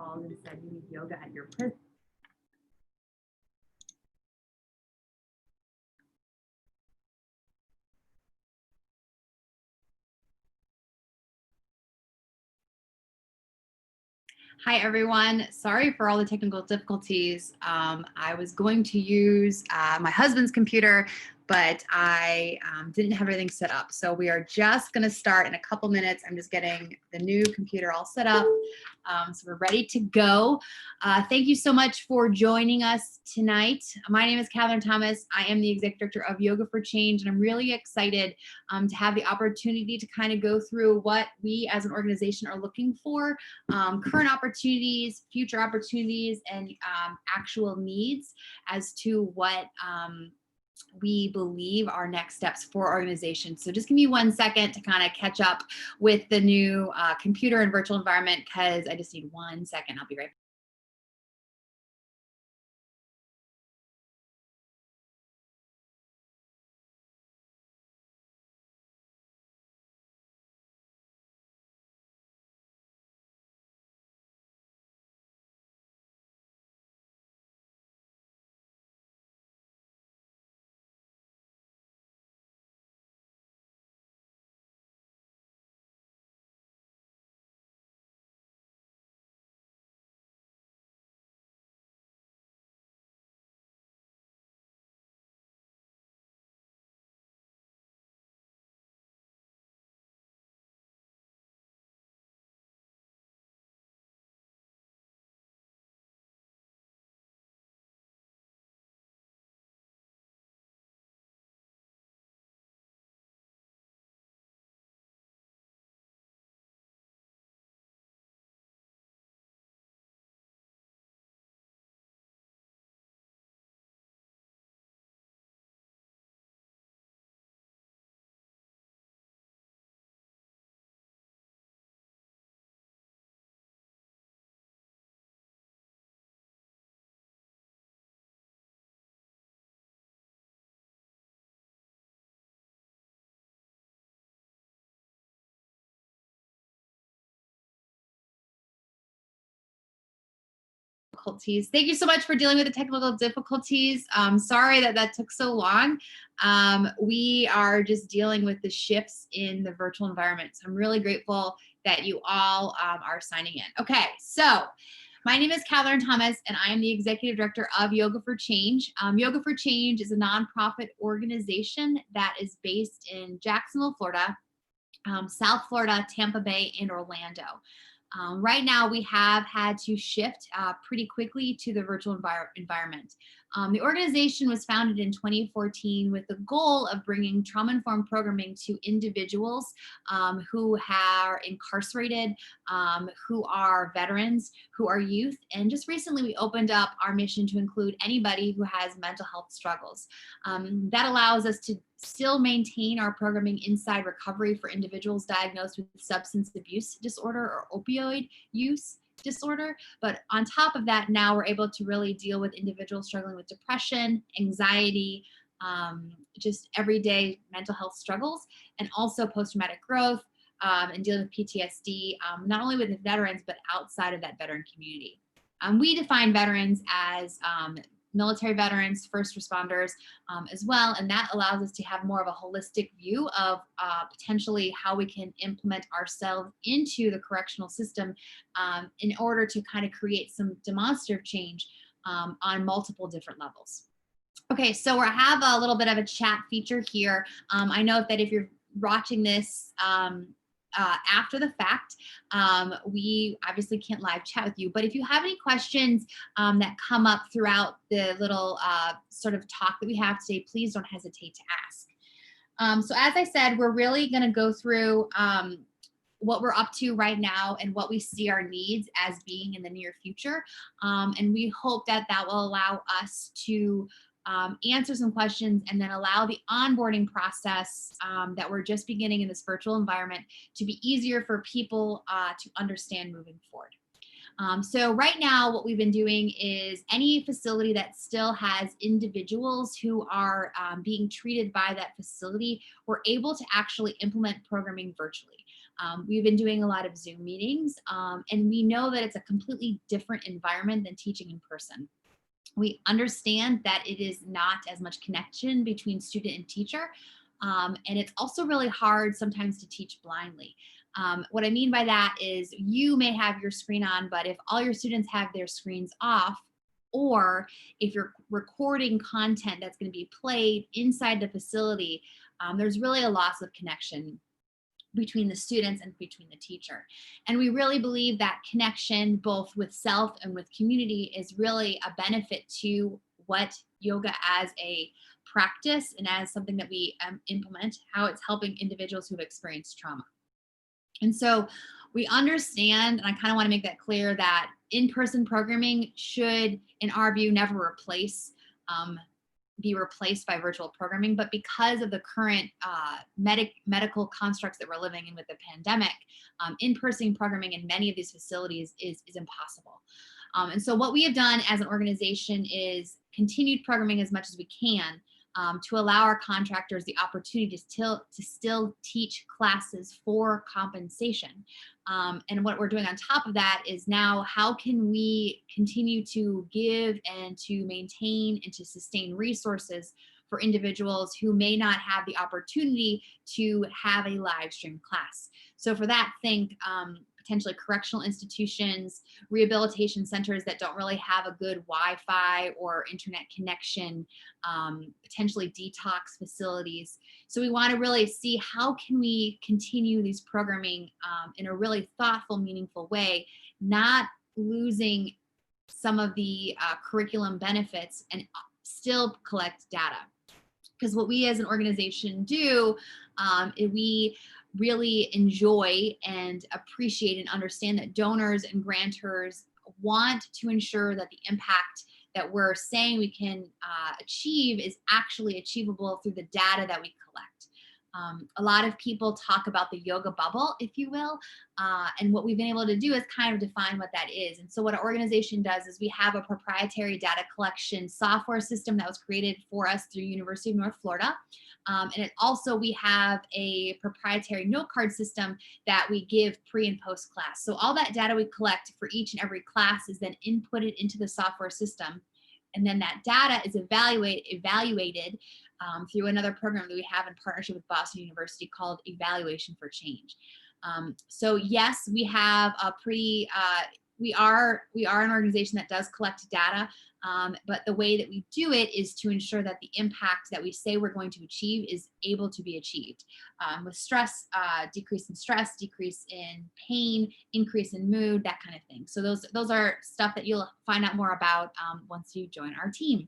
called and said you need yoga at your prison. Hi, everyone. Sorry for all the technical difficulties. I was going to use my husband's computer, but I didn't have everything set up. So we are just going to start in a couple minutes. I'm just getting the new computer all set up. So we're ready to go. Thank you so much for joining us tonight. My name is Catherine Thomas. I am the Executive Director of Yoga for Change, and I'm really excited to have the opportunity to kind of go through what we as an organization are looking for, current opportunities, future opportunities, and actual needs as to what we believe are next steps for organizations. So just give me 1 second to kind of catch up with the new computer and virtual environment, because I just need 1 second. I'll be right back. Thank you so much for dealing with the technical difficulties. Sorry that took so long. We are just dealing with the shifts in the virtual environment. So I'm really grateful that you all are signing in. Okay, so my name is Catherine Thomas, and I am the Executive Director of Yoga for Change. Yoga for Change is a nonprofit organization that is based in Jacksonville, Florida, South Florida, Tampa Bay, and Orlando. Right now, we have had to shift pretty quickly to the virtual environment. The organization was founded in 2014 with the goal of bringing trauma-informed programming to individuals who are incarcerated, who are veterans, who are youth. And just recently, we opened up our mission to include anybody who has mental health struggles. That allows us to still maintain our programming inside recovery for individuals diagnosed with substance abuse disorder or opioid use disorder. But on top of that, now we're able to really deal with individuals struggling with depression, anxiety, just everyday mental health struggles, and also post-traumatic growth and dealing with PTSD, not only with the veterans, but outside of that veteran community. We define veterans as military veterans, first responders as well, and that allows us to have more of a holistic view of potentially how we can implement ourselves into the correctional system in order to kind of create some demonstrative change on multiple different levels. Okay, so I have a little bit of a chat feature here. I know that if you're watching this after the fact, we obviously can't live chat with you, but if you have any questions that come up throughout the little sort of talk that we have today, please don't hesitate to ask. So as I said, we're really going to go through what we're up to right now and what we see our needs as being in the near future. And we hope that that will allow us to answer some questions and then allow the onboarding process that we're just beginning in this virtual environment to be easier for people to understand moving forward. So right now, what we've been doing is any facility that still has individuals who are being treated by that facility, we're able to actually implement programming virtually. We've been doing a lot of Zoom meetings, and we know that it's a completely different environment than teaching in person. We understand that it is not as much connection between student and teacher. And it's also really hard sometimes to teach blindly. What I mean by that is you may have your screen on, but if all your students have their screens off, or if you're recording content that's going to be played inside the facility, there's really a loss of connection between the students and between the teacher. And we really believe that connection, both with self and with community, is really a benefit to what yoga as a practice and as something that we implement, how it's helping individuals who've experienced trauma. And so we understand, and I kind of want to make that clear, that in-person programming should, in our view, never be replaced by virtual programming. But because of the current medical constructs that we're living in with the pandemic, in-person programming in many of these facilities is impossible. And so what we have done as an organization is continued programming as much as we can, to allow our contractors the opportunity to still teach classes for compensation. And what we're doing on top of that is now, how can we continue to give and to maintain and to sustain resources for individuals who may not have the opportunity to have a live stream class. So for that, think potentially correctional institutions, rehabilitation centers that don't really have a good Wi-Fi or internet connection, potentially detox facilities. So we want to really see how can we continue these programming in a really thoughtful, meaningful way, not losing some of the curriculum benefits and still collect data. Because what we as an organization do is we really enjoy and appreciate and understand that donors and grantors want to ensure that the impact that we're saying we can achieve is actually achievable through the data that we collect. A lot of people talk about the yoga bubble, if you will, and what we've been able to do is kind of define what that is. And so what our organization does is we have a proprietary data collection software system that was created for us through University of North Florida. And it also, we have a proprietary note card system that we give pre and post class. So all that data we collect for each and every class is then inputted into the software system. And then that data is evaluated through another program that we have in partnership with Boston University called Evaluation for Change. So yes, we have a pretty, we are an organization that does collect data, but the way that we do it is to ensure that the impact that we say we're going to achieve is able to be achieved with stress, decrease in stress, decrease in pain, increase in mood, that kind of thing. So those are stuff that you'll find out more about once you join our team.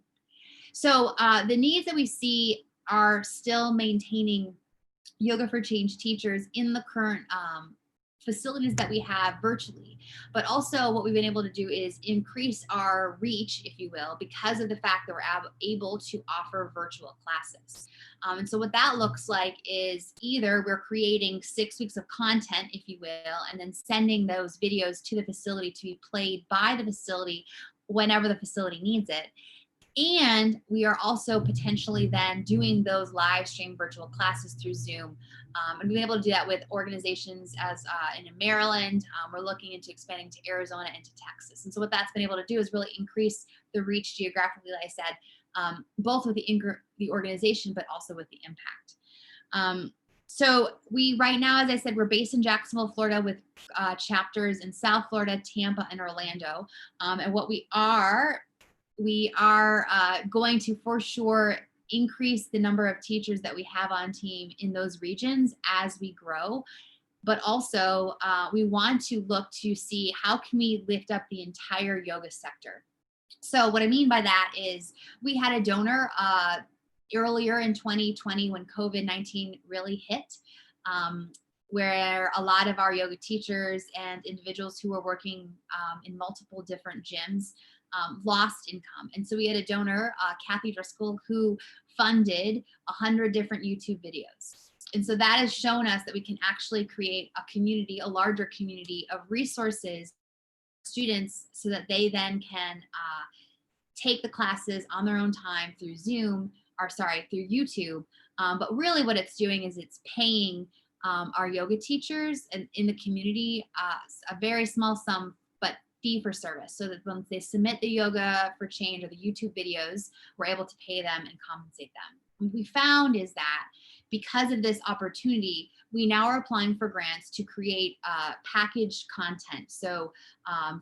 So the needs that we see are still maintaining Yoga for Change teachers in the current facilities that we have virtually. But also what we've been able to do is increase our reach, if you will, because of the fact that we're able to offer virtual classes. And so what that looks like is either we're creating 6 weeks of content, if you will, and then sending those videos to the facility to be played by the facility whenever the facility needs it. And we are also potentially then doing those live stream virtual classes through Zoom. And we've been able to do that with organizations as in Maryland. We're looking into expanding to Arizona and to Texas. And so what that's been able to do is really increase the reach geographically, like I said, both with the organization, but also with the impact. So we, right now, as I said, we're based in Jacksonville, Florida, with chapters in South Florida, Tampa, and Orlando. And what we are going to, for sure, increase the number of teachers that we have on team in those regions as we grow. But also, we want to look to see how can we lift up the entire yoga sector. So what I mean by that is we had a donor earlier in 2020 when COVID-19 really hit, where a lot of our yoga teachers and individuals who were working in multiple different gyms lost income. And so we had a donor, Kathy Driscoll, who funded 100 different YouTube videos. And so that has shown us that we can actually create a community, a larger community of resources students so that they then can take the classes on their own time through Zoom, or sorry, through YouTube. But really what it's doing is it's paying our yoga teachers and in the community a very small sum, but fee for service. So that when they submit the Yoga for Change or the YouTube videos, we're able to pay them and compensate them. What we found is that because of this opportunity, we now are applying for grants to create packaged content. So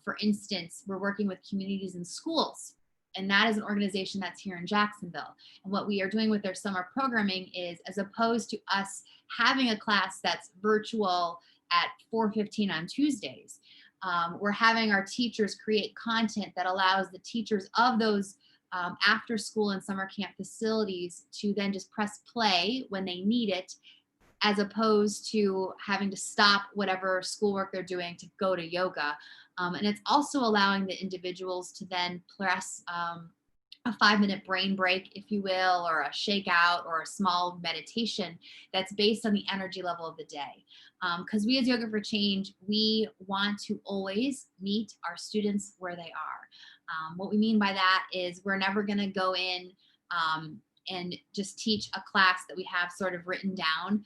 for instance, we're working with communities and schools, and that is an organization that's here in Jacksonville. And what we are doing with their summer programming is, as opposed to us having a class that's virtual at 4:15 on Tuesdays, we're having our teachers create content that allows the teachers of those after school and summer camp facilities to then just press play when they need it, as opposed to having to stop whatever schoolwork they're doing to go to yoga. And it's also allowing the individuals to then press a 5-minute brain break, if you will, or a shakeout or a small meditation that's based on the energy level of the day. Because we as Yoga for Change, we want to always meet our students where they are. What we mean by that is we're never going to go in and just teach a class that we have sort of written down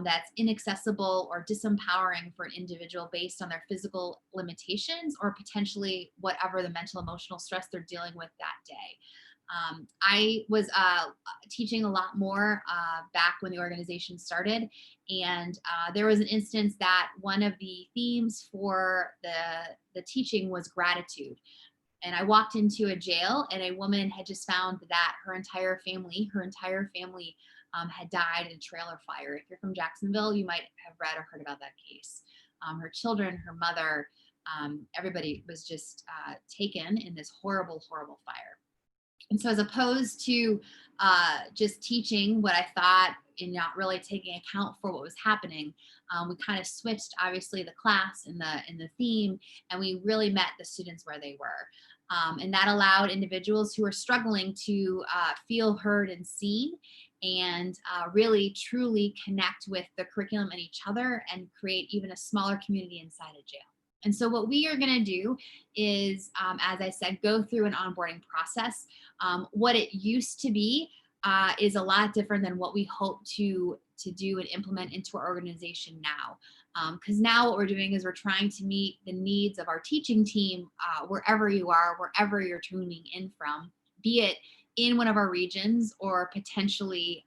that's inaccessible or disempowering for an individual based on their physical limitations or potentially whatever the mental emotional stress they're dealing with that day. I was teaching a lot more back when the organization started, and there was an instance that one of the themes for the teaching was gratitude. And I walked into a jail, and a woman had just found that her entire family had died in a trailer fire. If you're from Jacksonville, you might have read or heard about that case. Her children, her mother, everybody was just taken in this horrible, horrible fire. And so as opposed to just teaching what I thought and not really taking account for what was happening, we kind of switched, obviously, the class and the theme, and we really met the students where they were. And that allowed individuals who are struggling to feel heard and seen, and really truly connect with the curriculum and each other and create even a smaller community inside a jail. And so what we are going to do is, as I said, go through an onboarding process. What it used to be is a lot different than what we hope to do and implement into our organization now. Because now what we're doing is we're trying to meet the needs of our teaching team wherever you are, wherever you're tuning in from, be it in one of our regions or potentially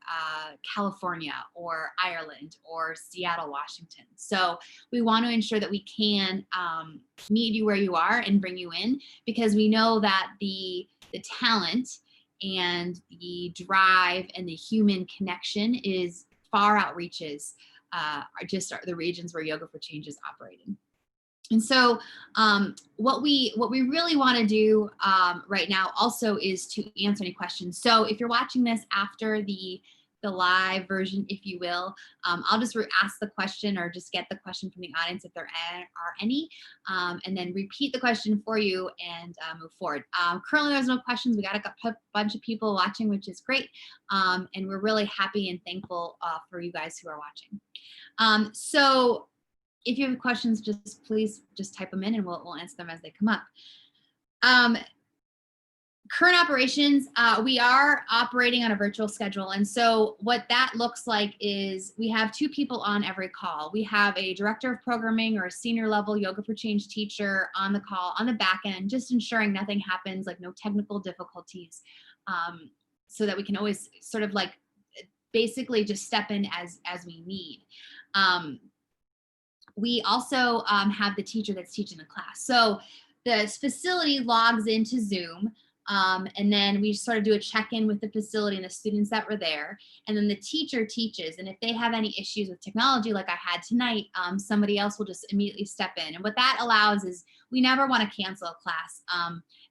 California or Ireland or Seattle, Washington. So we want to ensure that we can meet you where you are and bring you in, because we know that the talent and the drive and the human connection is far outreaches just the regions where Yoga for Change is operating. And so what we really want to do right now also is to answer any questions. So if you're watching this after the live version, if you will, I'll just ask the question or just get the question from the audience if there are any, and then repeat the question for you and move forward. Currently, there's no questions. We got a bunch of people watching, which is great. And we're really happy and thankful for you guys who are watching. So if you have questions, please type them in and we'll answer them as they come up. Current operations, we are operating on a virtual schedule. And so what that looks like is we have 2 people on every call. We have a director of programming or a senior level Yoga for Change teacher on the call on the back end, just ensuring nothing happens, like no technical difficulties, so that we can always sort of like basically just step in as we need. We also have the teacher that's teaching the class. So the facility logs into Zoom, and then we sort of do a check-in with the facility and the students that were there. And then the teacher teaches. And if they have any issues with technology, like I had tonight, somebody else will just immediately step in. And what that allows is we never want to cancel a class.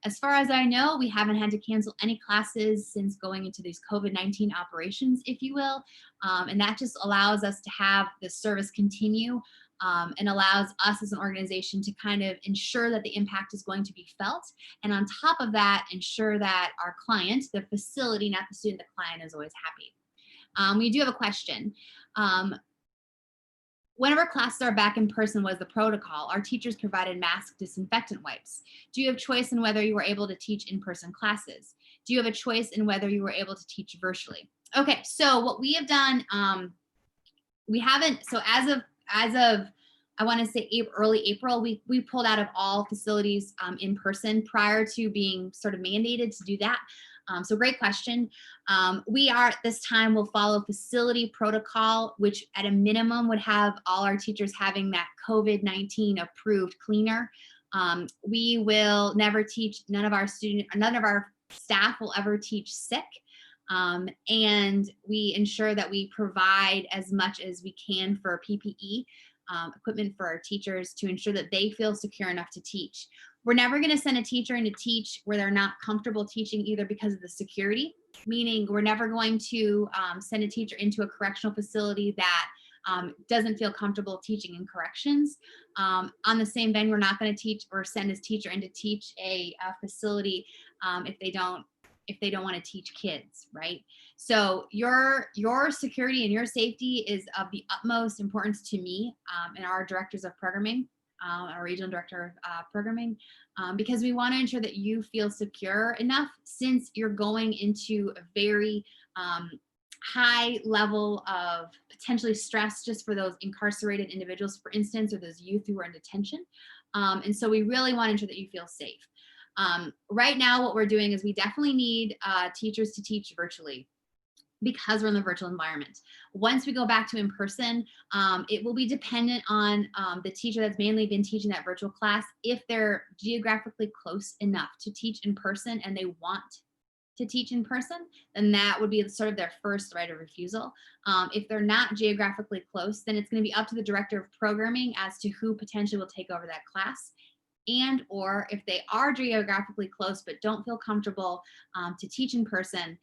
As far as I know, we haven't had to cancel any classes since going into these COVID-19 operations, if you will. And that just allows us to have the service continue. And allows us as an organization to kind of ensure that the impact is going to be felt. And on top of that, ensure that our client, the facility, not the student, the client, is always happy. We do have a question. Whenever classes are back in person was the protocol, our teachers provided mask disinfectant wipes. Do you have choice in whether you were able to teach in-person classes? Do you have a choice in whether you were able to teach virtually? Okay, so what we have done, we haven't, so as of I want to say early April, we pulled out of all facilities in person prior to being sort of mandated to do that. So great question. We are at this time will follow facility protocol, which at a minimum would have all our teachers having that COVID-19 approved cleaner. We will never teach, none of our staff will ever teach sick. And we ensure that we provide as much as we can for PPE equipment for our teachers to ensure that they feel secure enough to teach. We're never going to send a teacher in to teach where they're not comfortable teaching, either because of the security, meaning we're never going to send a teacher into a correctional facility that doesn't feel comfortable teaching in corrections. On the same vein, we're not going to teach or send a teacher in to teach a facility if they don't want to teach kids, right? So your security and your safety is of the utmost importance to me and our directors of programming, our regional director of programming, because we want to ensure that you feel secure enough, since you're going into a very high level of potentially stress just for those incarcerated individuals, for instance, or those youth who are in detention. And so we really want to ensure that you feel safe. Right now, what we're doing is we definitely need teachers to teach virtually because we're in the virtual environment. Once we go back to in person, it will be dependent on the teacher that's mainly been teaching that virtual class. If they're geographically close enough to teach in person and they want to teach in person, then that would be sort of their first right of refusal. If they're not geographically close, then it's going to be up to the director of programming as to who potentially will take over that class. And or if they are geographically close but don't feel comfortable to teach in person,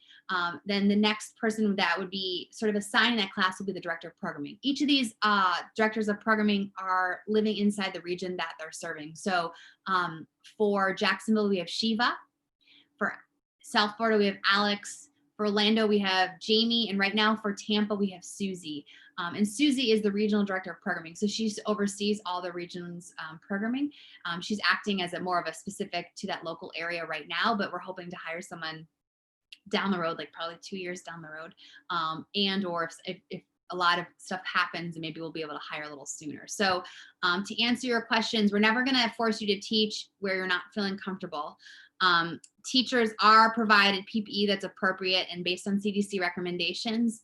then the next person that would be sort of assigning that class will be the director of programming. Each of these directors of programming are living inside the region that they're serving. So for Jacksonville, we have Shiva. For South Florida, we have Alex. For Orlando, we have Jamie. And right now for Tampa, we have Susie. And Susie is the regional director of programming. So she oversees all the region's programming. She's acting as more of a specific to that local area right now, but we're hoping to hire someone down the road, like probably 2 years down the road. And or if a lot of stuff happens, maybe we'll be able to hire a little sooner. So to answer your questions, we're never going to force you to teach where you're not feeling comfortable. Teachers are provided PPE that's appropriate and based on CDC recommendations.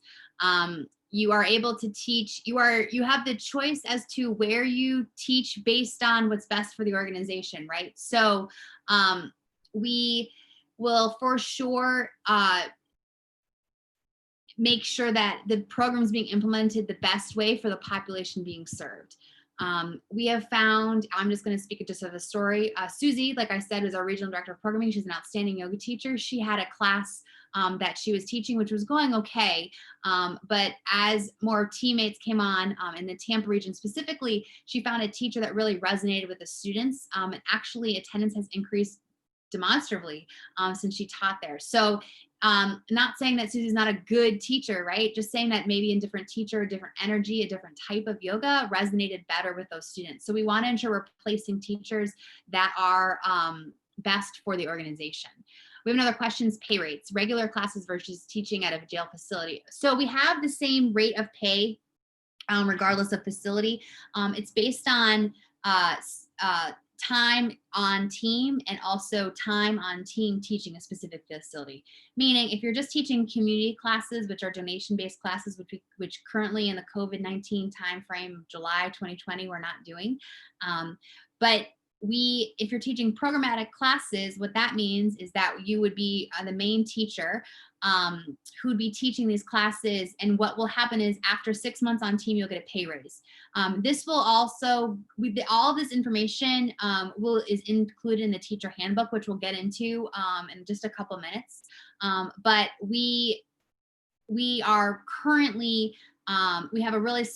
You are able to teach, you have the choice as to where you teach based on what's best for the organization, right? So we will for sure make sure that the program's being implemented the best way for the population being served. We have found, I'm just going to speak just of a story. Susie, like I said, was our regional director of programming. She's an outstanding yoga teacher. She had a class that she was teaching, which was going okay. But as more teammates came on in the Tampa region specifically, she found a teacher that really resonated with the students. And actually attendance has increased demonstrably since she taught there. So not saying that Susie's not a good teacher, right? Just saying that maybe a different teacher, a different energy, a different type of yoga resonated better with those students. So we want to ensure we're placing teachers that are best for the organization. We have another question, pay rates, regular classes versus teaching at a jail facility. So we have the same rate of pay regardless of facility. It's based on time on team and also time on team teaching a specific facility. Meaning if you're just teaching community classes, which are donation-based classes, which currently in the COVID-19 timeframe, July 2020, we're not doing. But if you're teaching programmatic classes, what that means is that you would be the main teacher who'd be teaching these classes. And what will happen is after 6 months on team, you'll get a pay raise. This will also, all this information is included in the teacher handbook, which we'll get into in just a couple minutes. But we are currently, we have a really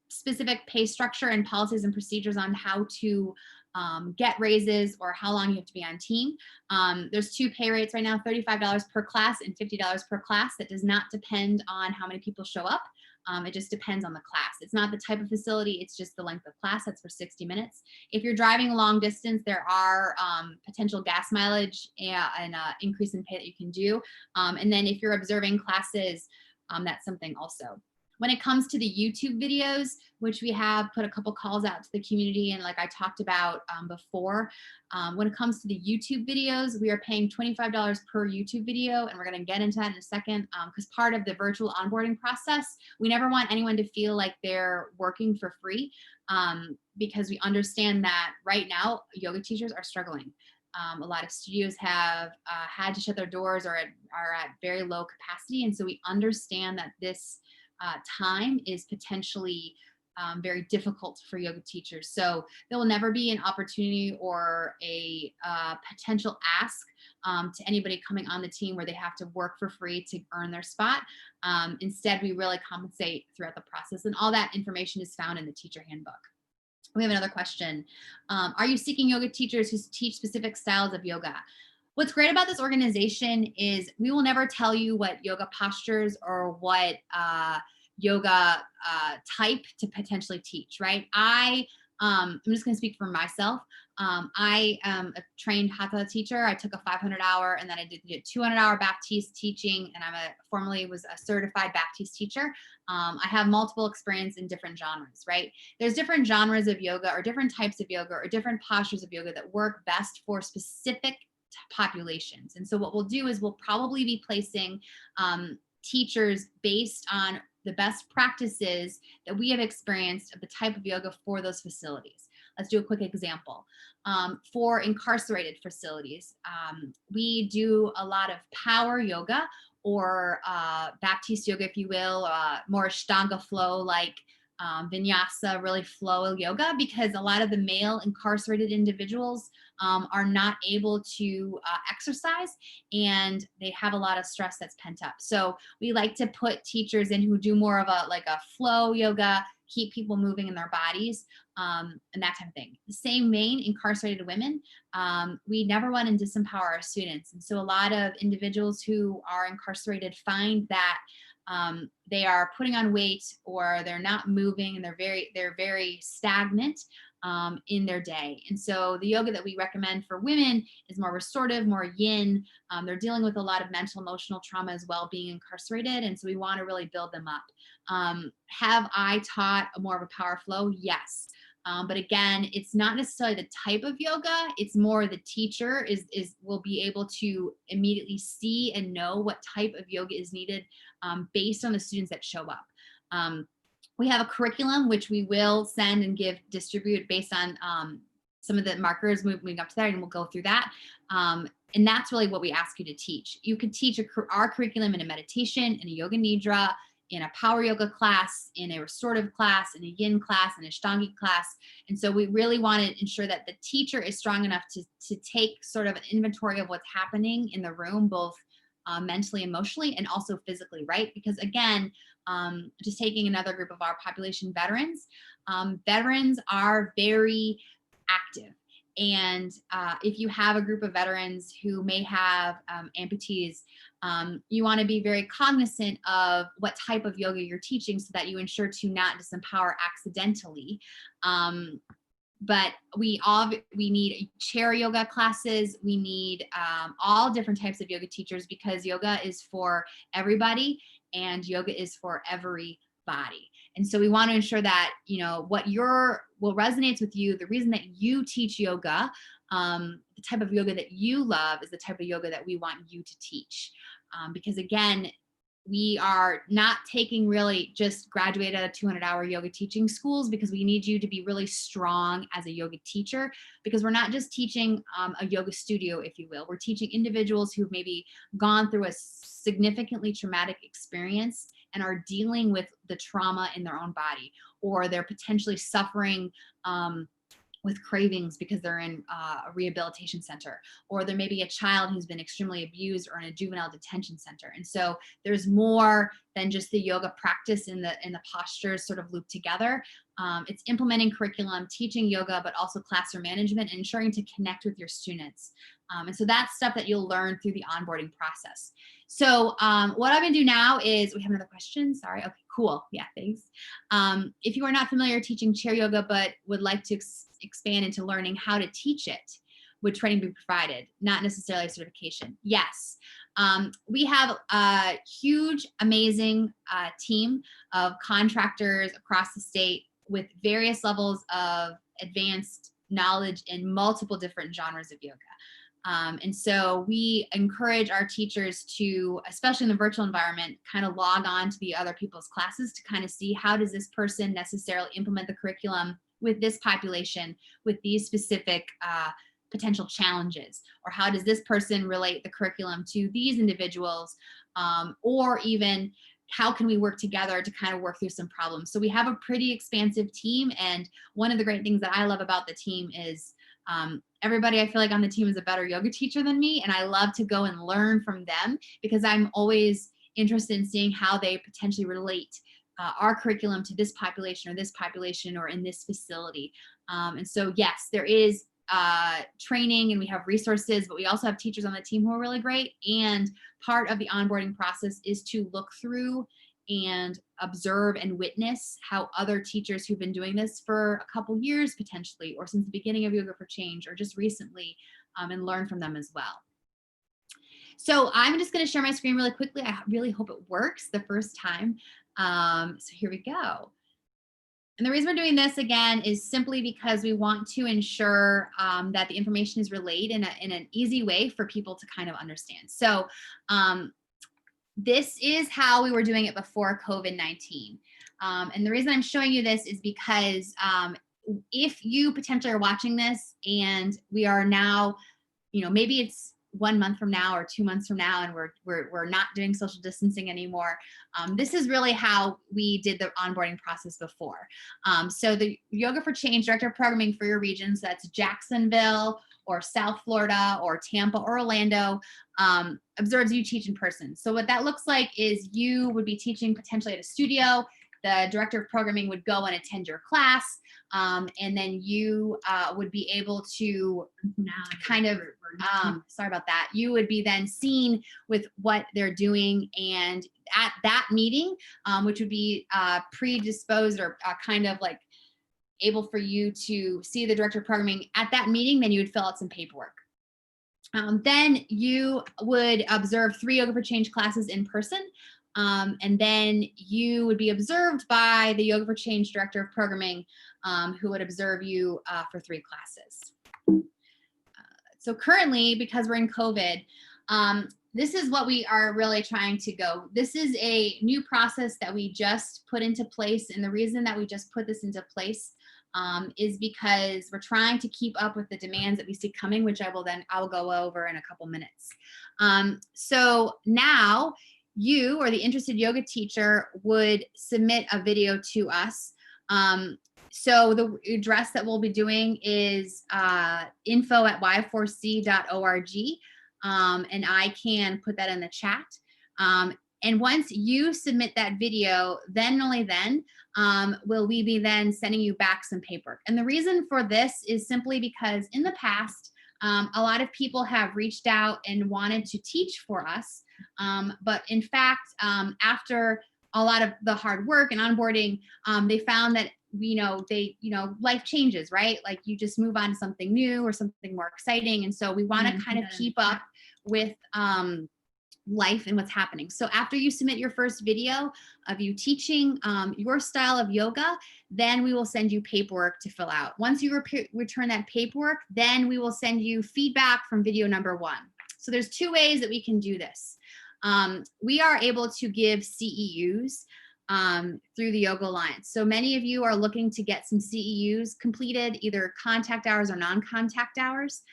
specific pay structure and policies and procedures on how to get raises or how long you have to be on team. There's two pay rates right now, $35 per class and $50 per class. That does not depend on how many people show up. It just depends on the class. It's not the type of facility, it's just the length of class. That's for 60 minutes. If you're driving a long distance, there are potential gas mileage and increase in pay that you can do. And then if you're observing classes, that's something also. When it comes to the YouTube videos, which we have put a couple calls out to the community, and like I talked about before, when it comes to the YouTube videos, we are paying $25 per YouTube video, and we're going to get into that in a second, because part of the virtual onboarding process, we never want anyone to feel like they're working for free, because we understand that right now yoga teachers are struggling. A lot of studios have had to shut their doors or are at very low capacity, and so we understand that this time is potentially very difficult for yoga teachers. So there will never be an opportunity or a potential ask to anybody coming on the team where they have to work for free to earn their spot. Instead, we really compensate throughout the process, and all that information is found in the teacher handbook. We have another question. Are you seeking yoga teachers who teach specific styles of yoga? What's great about this organization is we will never tell you what yoga postures or what yoga type to potentially teach, right? I'm just going to speak for myself. I am a trained hatha teacher. I took a 500-hour, and then I did a 200-hour Baptiste teaching, and formerly was a certified Baptiste teacher. I have multiple experience in different genres, right? There's different genres of yoga or different types of yoga or different postures of yoga that work best for specific populations. And so what we'll do is we'll probably be placing teachers based on the best practices that we have experienced of the type of yoga for those facilities. Let's do a quick example. For incarcerated facilities, we do a lot of power yoga or Baptiste yoga, if you will, more Ashtanga flow like vinyasa, really flow yoga, because a lot of the male incarcerated individuals are not able to exercise, and they have a lot of stress that's pent up. So we like to put teachers in who do more of a flow yoga, keep people moving in their bodies, and that type of thing. The same vein, incarcerated women, we never want to disempower our students. And so a lot of individuals who are incarcerated find that they are putting on weight, or they're not moving, and they're very stagnant in their day. And so the yoga that we recommend for women is more restorative, more yin. They're dealing with a lot of mental, emotional trauma as well, being incarcerated. And so we want to really build them up. Have I taught more of a power flow? Yes. But again, it's not necessarily the type of yoga. It's more the teacher will be able to immediately see and know what type of yoga is needed based on the students that show up. We have a curriculum which we will send and distribute based on some of the markers moving up to there, and we'll go through that. And that's really what we ask you to teach. You could teach our curriculum in a meditation, in a yoga nidra, in a power yoga class, in a restorative class, in a yin class, in a Ashtangi class. And so we really want to ensure that the teacher is strong enough to take sort of an inventory of what's happening in the room, both mentally, emotionally, and also physically, right? Because again, just taking another group of our population, veterans, veterans are very active. And if you have a group of veterans who may have amputees, you want to be very cognizant of what type of yoga you're teaching so that you ensure to not disempower accidentally. But we need chair yoga classes. We need all different types of yoga teachers, because yoga is for everybody and yoga is for every body. And so we want to ensure that, what resonates with you, the reason that you teach yoga, the type of yoga that you love is the type of yoga that we want you to teach. Because again, we are not taking really just graduated out of 200-hour yoga teaching schools, because we need you to be really strong as a yoga teacher, because we're not just teaching a yoga studio, if you will. We're teaching individuals who've maybe gone through a significantly traumatic experience and are dealing with the trauma in their own body, or they're potentially suffering with cravings because they're in a rehabilitation center, or there may be a child who's been extremely abused or in a juvenile detention center. And so there's more than just the yoga practice in the postures sort of looped together. It's implementing curriculum, teaching yoga, but also classroom management, and ensuring to connect with your students. And so that's stuff that you'll learn through the onboarding process. So what I'm gonna do now is, we have another question, sorry. Okay, cool, yeah, thanks. If you are not familiar teaching chair yoga, but would like to expand into learning how to teach it, would training be provided? Not necessarily a certification. Yes. We have a huge, amazing team of contractors across the state with various levels of advanced knowledge in multiple different genres of yoga. And so we encourage our teachers to, especially in the virtual environment, kind of log on to the other people's classes to kind of see how does this person necessarily implement the curriculum with this population, with these specific potential challenges, or how does this person relate the curriculum to these individuals, or even how can we work together to kind of work through some problems. So we have a pretty expansive team, and one of the great things that I love about the team is everybody I feel like on the team is a better yoga teacher than me, and I love to go and learn from them because I'm always interested in seeing how they potentially relate our curriculum to this population or in this facility. And so yes, there is training and we have resources, but we also have teachers on the team who are really great. And part of the onboarding process is to look through and observe and witness how other teachers who've been doing this for a couple years potentially, or since the beginning of Yoga for Change, or just recently, and learn from them as well. So I'm just going to share my screen really quickly. I really hope it works the first time. So here we go. And the reason we're doing this again is simply because we want to ensure that the information is relayed in an easy way for people to kind of understand. So this is how we were doing it before COVID-19. And the reason I'm showing you this is because if you potentially are watching this and we are now, maybe it's 1 month from now or 2 months from now, and we're not doing social distancing anymore. This is really how we did the onboarding process before. So the Yoga for Change Director of Programming for your regions, that's Jacksonville or South Florida or Tampa or Orlando, observes you teach in person. So what that looks like is you would be teaching potentially at a studio. The director of programming would go and attend your class, and then you would be able to kind of, sorry about that, you would be then seen with what they're doing. And at that meeting, which would be predisposed or kind of like able for you to see the director of programming at that meeting, then you would fill out some paperwork. Then you would observe 3 Yoga for Change classes in person. And then you would be observed by the Yoga for Change Director of Programming, who would observe you for 3 classes. So currently, because we're in COVID, this is what we are really trying to go. This is a new process that we just put into place. And the reason that we just put this into place is because we're trying to keep up with the demands that we see coming, which I'll go over in a couple minutes. So now, you or the interested yoga teacher would submit a video to us. So the address that we'll be doing is info@y4c.org. And I can put that in the chat. And once you submit that video, then only then will we be then sending you back some paperwork. And the reason for this is simply because in the past, a lot of people have reached out and wanted to teach for us. But in fact, after a lot of the hard work and onboarding, they found that, life changes, right? Like you just move on to something new or something more exciting. And so we want to kind of keep up with life and what's happening. So after you submit your first video of you teaching your style of yoga, then we will send you paperwork to fill out. Once you return that paperwork, then we will send you feedback from video number 1. So there's 2 ways that we can do this. We are able to give CEUs through the Yoga Alliance. So many of you are looking to get some CEUs completed, either contact hours or non-contact hours.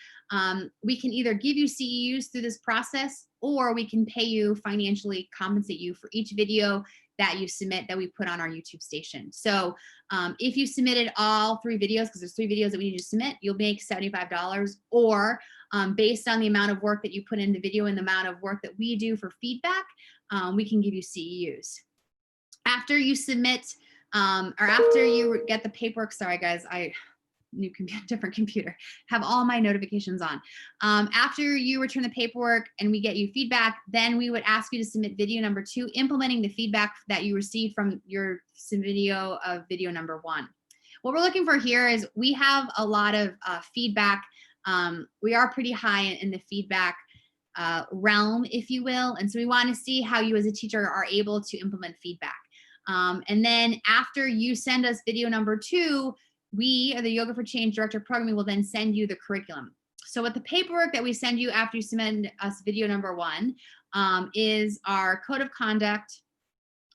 We can either give you CEUs through this process, or we can pay you financially, compensate you for each video that you submit that we put on our YouTube station. So if you submitted all 3 videos, because there's 3 videos that we need to submit, you'll make $75, or based on the amount of work that you put in the video and the amount of work that we do for feedback, we can give you CEUs. After you submit, or after you get the paperwork, sorry guys, different computer, have all my notifications on. After you return the paperwork and we get you feedback, then we would ask you to submit video number 2, implementing the feedback that you received from your video of video number 1. What we're looking for here is we have a lot of feedback. We are pretty high in the feedback realm, if you will. And so we want to see how you as a teacher are able to implement feedback. And then after you send us video number 2, we, or the Yoga for Change Director of Programming, will then send you the curriculum. So with the paperwork that we send you after you submit us video number 1 is our code of conduct,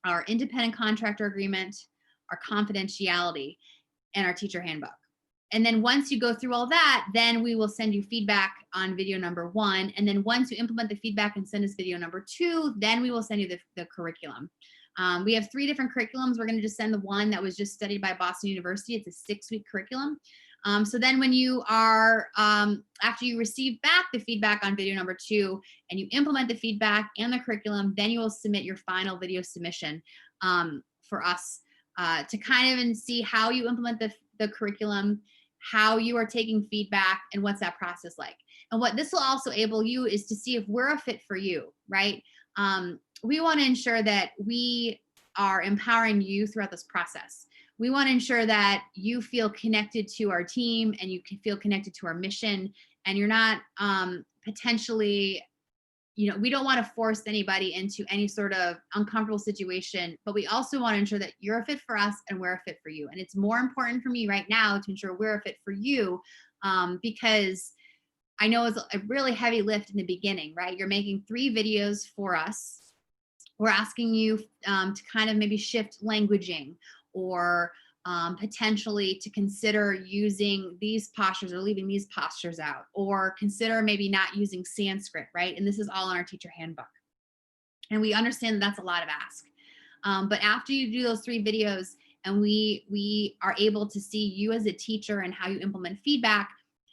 our independent contractor agreement, our confidentiality, and our teacher handbook. And then once you go through all that, then we will send you feedback on video number 1. And then once you implement the feedback and send us video number 2, then we will send you the curriculum. We have 3 different curriculums. We're going to just send the one that was just studied by Boston University. It's a 6-week curriculum. So then when you are, after you receive back the feedback on video number 2 and you implement the feedback and the curriculum, then you will submit your final video submission for us to kind of see how you implement the curriculum, how you are taking feedback, and what's that process like. And what this will also enable you is to see if we're a fit for you, right? We want to ensure that we are empowering you throughout this process. We want to ensure that you feel connected to our team and you can feel connected to our mission, and you're not potentially, we don't want to force anybody into any sort of uncomfortable situation, but we also want to ensure that you're a fit for us and we're a fit for you. And it's more important for me right now to ensure we're a fit for you because I know it's a really heavy lift in the beginning, right? You're making 3 videos for us. We're asking you to kind of maybe shift languaging or potentially to consider using these postures or leaving these postures out, or consider maybe not using Sanskrit, right? And this is all in our teacher handbook. And we understand that that's a lot of ask. But after you do those 3 videos and we are able to see you as a teacher and how you implement feedback,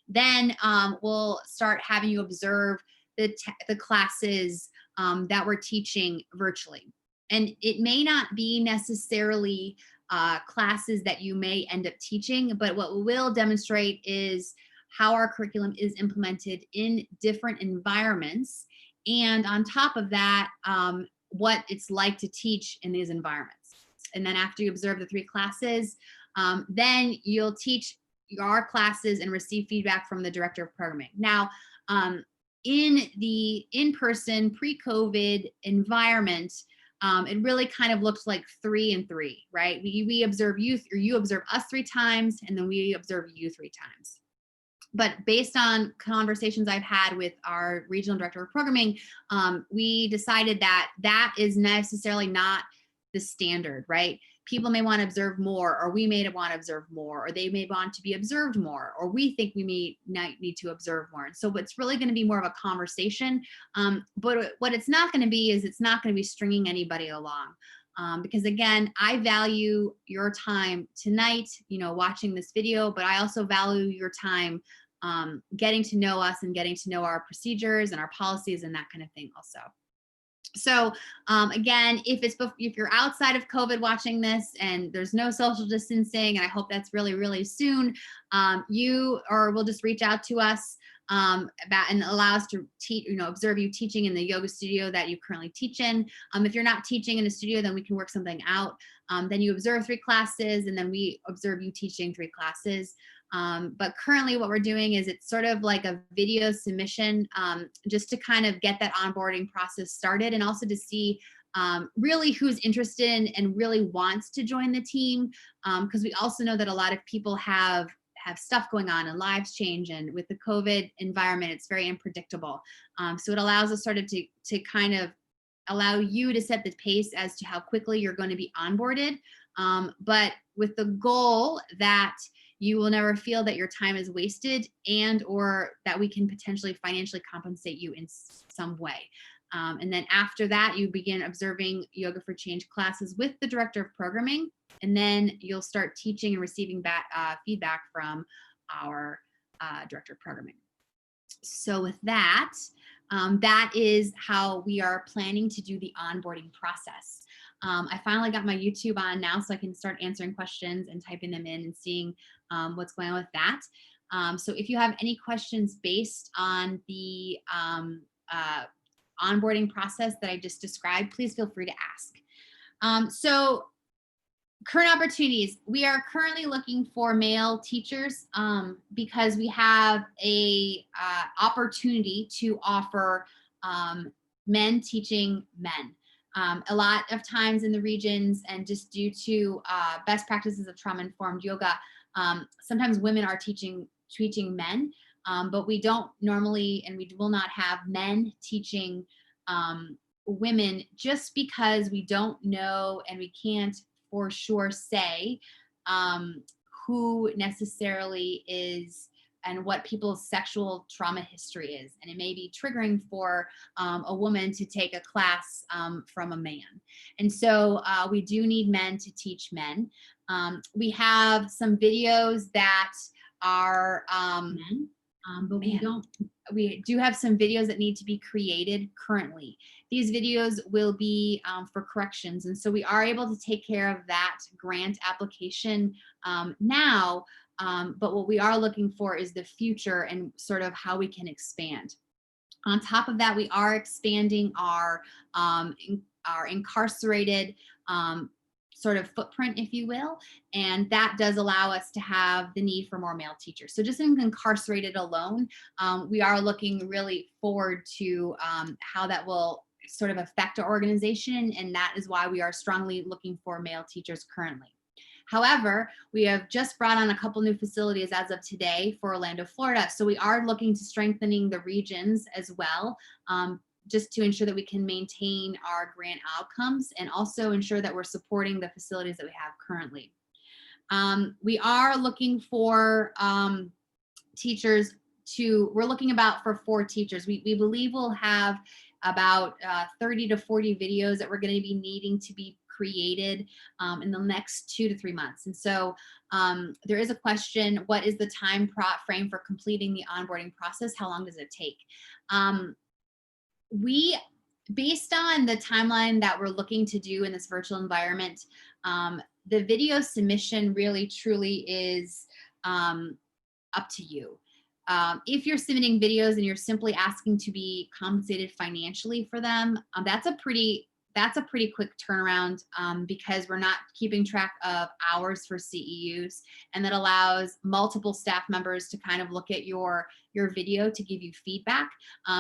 then we'll start having you observe the classes that we're teaching virtually. And it may not be necessarily classes that you may end up teaching, but what we will demonstrate is how our curriculum is implemented in different environments. And on top of that, what it's like to teach in these environments. And then after you observe the 3 classes, then you'll teach our classes and receive feedback from the director of programming. Now, in the in-person pre-COVID environment, it really kind of looks like 3 and 3, right? We observe you, or you observe us 3 times, and then we observe you 3 times. But based on conversations I've had with our regional director of programming, we decided that that is necessarily not the standard, right? People may want to observe more, or we may want to observe more, or they may want to be observed more, or we think we may need to observe more. And so it's really going to be more of a conversation. But what it's not going to be is it's not going to be stringing anybody along. Because again, I value your time tonight, watching this video, but I also value your time getting to know us and getting to know our procedures and our policies and that kind of thing also. So again, if you're outside of COVID watching this and there's no social distancing, and I hope that's really, really soon, we'll just reach out to us and allow us to observe you teaching in the yoga studio that you currently teach in. If you're not teaching in a studio, then we can work something out. Then you observe 3 classes, and then we observe you teaching 3 classes. But currently what we're doing is it's sort of like a video submission just to kind of get that onboarding process started, and also to see really who's interested and really wants to join the team. Because we also know that a lot of people have stuff going on and lives change, and with the COVID environment, it's very unpredictable. So it allows us sort of to kind of allow you to set the pace as to how quickly you're going to be onboarded, but with the goal that you will never feel that your time is wasted, and or that we can potentially financially compensate you in some way. And then after that, you begin observing Yoga for Change classes with the director of programming, and then you'll start teaching and receiving feedback from our director of programming. So with that, that is how we are planning to do the onboarding process. I finally got my YouTube on now, so I can start answering questions and typing them in and seeing what's going on with that. So if you have any questions based on the onboarding process that I just described, please feel free to ask. So current opportunities. We are currently looking for male teachers because we have a opportunity to offer men teaching men. A lot of times in the regions, and just due to best practices of trauma-informed yoga, sometimes women are teaching men, but we don't normally, and we will not have men teaching women, just because we don't know and we can't for sure say who necessarily is and what people's sexual trauma history is. And it may be triggering for a woman to take a class from a man. And so we do need men to teach men. We have some videos that are men, but we do have some videos that need to be created currently. These videos will be for corrections. And so we are able to take care of that grant application now. But what we are looking for is the future and sort of how we can expand. On top of that, we are expanding our incarcerated sort of footprint, if you will, and that does allow us to have the need for more male teachers. So just in incarcerated alone, we are looking really forward to how that will sort of affect our organization, and that is why we are strongly looking for male teachers currently. However, we have just brought on a couple new facilities as of today for Orlando, Florida. So we are looking to strengthening the regions as well, just to ensure that we can maintain our grant outcomes and also ensure that we're supporting the facilities that we have currently. We are looking for teachers we're looking about for 4 teachers. We believe we'll have about 30 to 40 videos that we're going to be needing to be created in the next 2 to 3 months. And so there is a question, what is the time frame for completing the onboarding process? How long does it take? Based on the timeline that we're looking to do in this virtual environment, the video submission really truly is up to you. If you're submitting videos and you're simply asking to be compensated financially for them, that's a pretty quick turnaround because we're not keeping track of hours for CEUs, and that allows multiple staff members to kind of look at your video to give you feedback.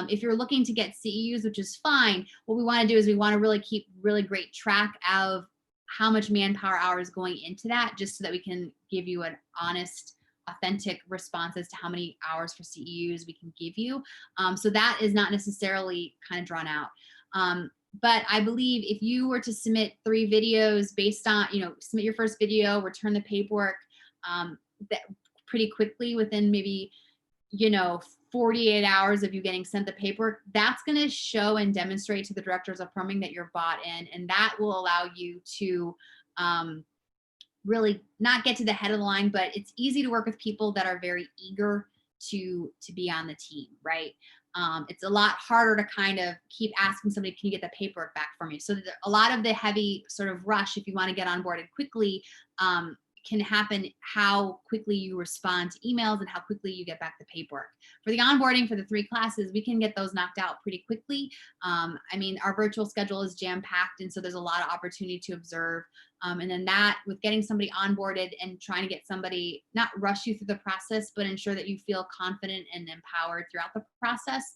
If you're looking to get CEUs, which is fine, what we want to do is we want to really keep really great track of how much manpower hours going into that, just so that we can give you an honest, authentic response as to how many hours for CEUs we can give you. So that is not necessarily kind of drawn out. But I believe if you were to submit 3 videos based on, submit your first video, return the paperwork that pretty quickly within maybe, 48 hours of you getting sent the paperwork, that's going to show and demonstrate to the directors of programming that you're bought in. And that will allow you to really not get to the head of the line, but it's easy to work with people that are very eager to be on the team, right? It's a lot harder to kind of keep asking somebody, can you get the paperwork back for me? So a lot of the heavy sort of rush, if you want to get onboarded quickly, can happen how quickly you respond to emails and how quickly you get back the paperwork. For the onboarding for the 3 classes, we can get those knocked out pretty quickly. I mean, our virtual schedule is jam-packed, and so there's a lot of opportunity to observe. And then that, with getting somebody onboarded and trying to get somebody, not rush you through the process, but ensure that you feel confident and empowered throughout the process,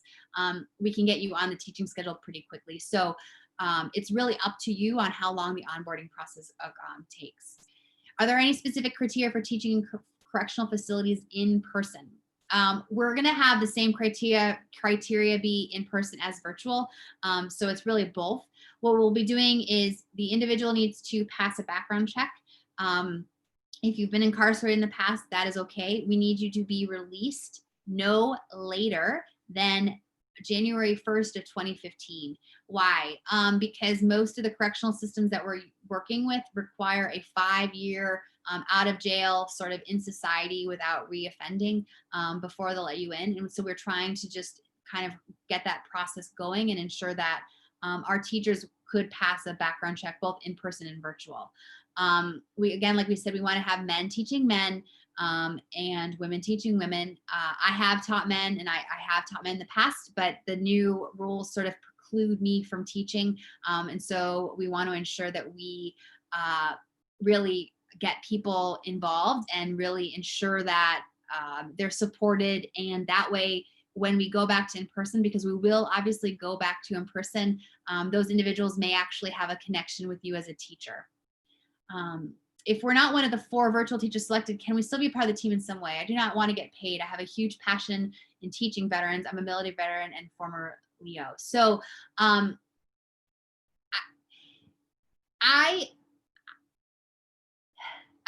we can get you on the teaching schedule pretty quickly. So it's really up to you on how long the onboarding process takes. Are there any specific criteria for teaching in correctional facilities in person? We're going to have the same criteria be in person as virtual. So it's really both. What we'll be doing is the individual needs to pass a background check. If you've been incarcerated in the past, that is okay. We need you to be released no later than January 1st of 2015. Why? Because most of the correctional systems that we're working with require a 5-year out of jail, sort of in society without reoffending before they'll let you in. And so we're trying to just kind of get that process going and ensure that our teachers could pass a background check, both in person and virtual. Again, like we said, we want to have men teaching men and women teaching women. I have taught men, and I have taught men in the past, but the new rules sort of preclude me from teaching. And so we want to ensure that we really get people involved and really ensure that they're supported. And that way, when we go back to in-person, because we will obviously go back to in-person, those individuals may actually have a connection with you as a teacher. If we're not one of the 4 virtual teachers selected, can we still be part of the team in some way? I do not want to get paid. I have a huge passion in teaching veterans. I'm a military veteran and former Leo. So I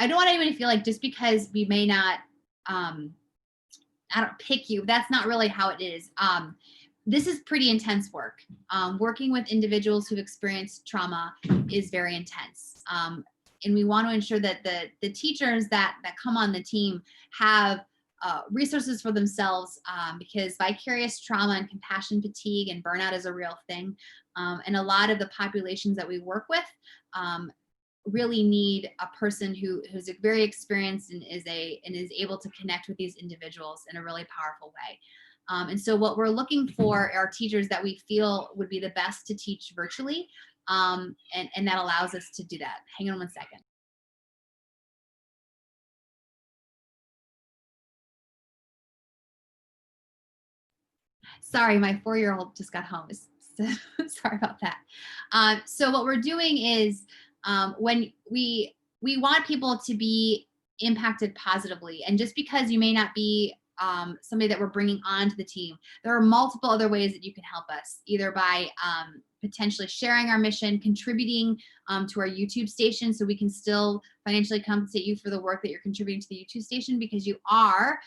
don't want anyone to feel like just because we may not, I don't pick you. That's not really how it is. This is pretty intense work. Working with individuals who've experienced trauma is very intense. And we want to ensure that the teachers that come on the team have resources for themselves, because vicarious trauma and compassion fatigue and burnout is a real thing. And a lot of the populations that we work with really need a person who's very experienced and is able to connect with these individuals in a really powerful way. And so what we're looking for are teachers that we feel would be the best to teach virtually. And that allows us to do that. Hang on one second. Sorry, my 4-year-old just got home. Sorry about that. So what we're doing is when we want people to be impacted positively, and just because you may not be somebody that we're bringing onto the team, there are multiple other ways that you can help us, either by potentially sharing our mission, contributing to our YouTube station, so we can still financially compensate you for the work that you're contributing to the YouTube station, because you are,